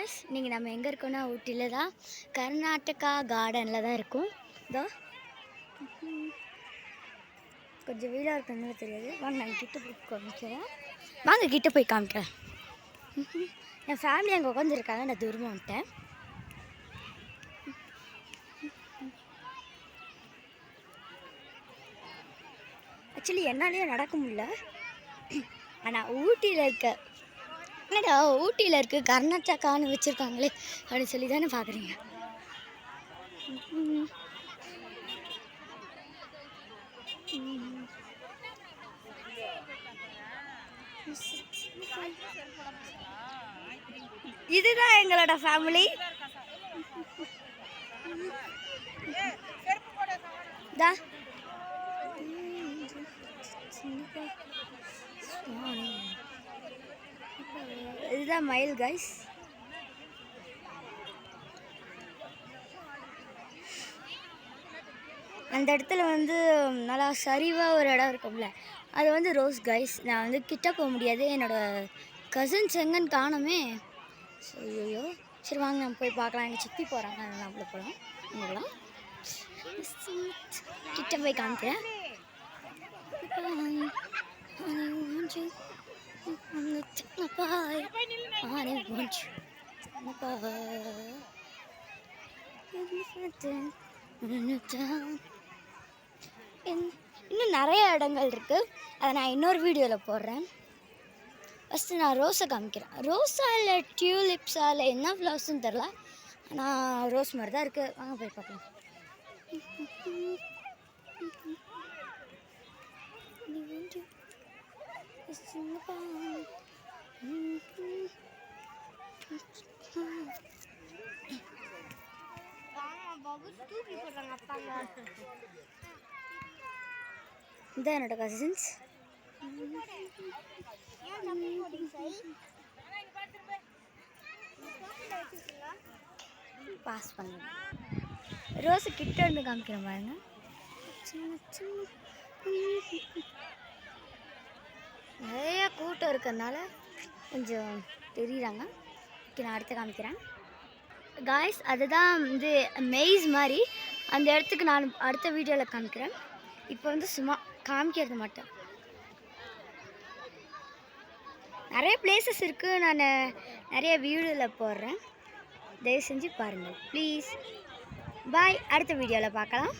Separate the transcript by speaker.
Speaker 1: Guys, இன்றைக்கி நம்ம எங்கே இருக்கோன்னா ஊட்டியில் தான், கர்நாடகா கார்டனில் தான் இருக்கும். இதோ கொஞ்சம் வீடாக இருக்கிறது தெரியாது. வாங்க நான் கிட்ட போய் காமிக்கிறேன். வாங்க கிட்ட போய் காமிக்கிறேன். என் ஃபேமிலி அங்கே உட்காந்துருக்காங்க, நான் தூரமாக வந்துட்டேன். ஆக்சுவலி என்னாலேயே நடக்க முடியல. ஆனால் ஊட்டியில் இருக்க கர்நாடகான்னு வச்சுருக்காங்களே அப்படின்னு சொல்லி தானே பார்க்குறீங்க. இதுதான் எங்களோட ஃபேமிலி. இதுதான் மயில் கைஸ். அந்த இடத்துல நல்லா சரிவாக ஒரு இடம் இருக்கும்ல, அது ரோஸ் கைஸ். நான் கிட்ட போக முடியாது, என்னோடய கசின்ஸ் எங்கன்னு காணுமே. ஐயோ, சரி வாங்க நம்ம போய் பார்க்கலாம். எங்கள் சுற்றி போகிறாங்க, அதனால் நம்மள போகலாம். இங்கெல்லாம் கிட்ட போய் காமிக்கிறேன். இன்னும் நிறைய இடங்கள் இருக்குது, அதை நான் இன்னொரு வீடியோவில் போடுறேன். ஃபஸ்ட்டு நான் ரோஸை காமிக்கிறேன். ரோஸா இல்லை டியூலிப்ஸா இல்லை என்ன ஃப்ளவர்ஸ்ன்னு தெரில, ஆனால் ரோஸ் மாதிரி தான் இருக்குது. வாங்க போய் பார்க்கலாம். இதான் என்னோட கசின்ஸ். பாஸ் பண்ண ரோஸு கிட்ட இருந்து காமிக்கிற பாருங்க. நிறைய கூட்டம் இருக்கிறதுனால கொஞ்சம் தெரியுறாங்க. நான் அடுத்து காமிக்கிறேன் காய்ஸ். அதுதான் மெய்ஸ் மாதிரி. அந்த இடத்துக்கு நான் அடுத்த வீடியோவில் காமிக்கிறேன். இப்போ சும்மா காமிக்கிறது மாட்டேன். நிறைய பிளேசஸ் இருக்குது, நான் நிறைய வீடியோவில் போடுறேன். தயவு செஞ்சு பாருங்கள் ப்ளீஸ். பாய், அடுத்த வீடியோவில் பார்க்கலாம்.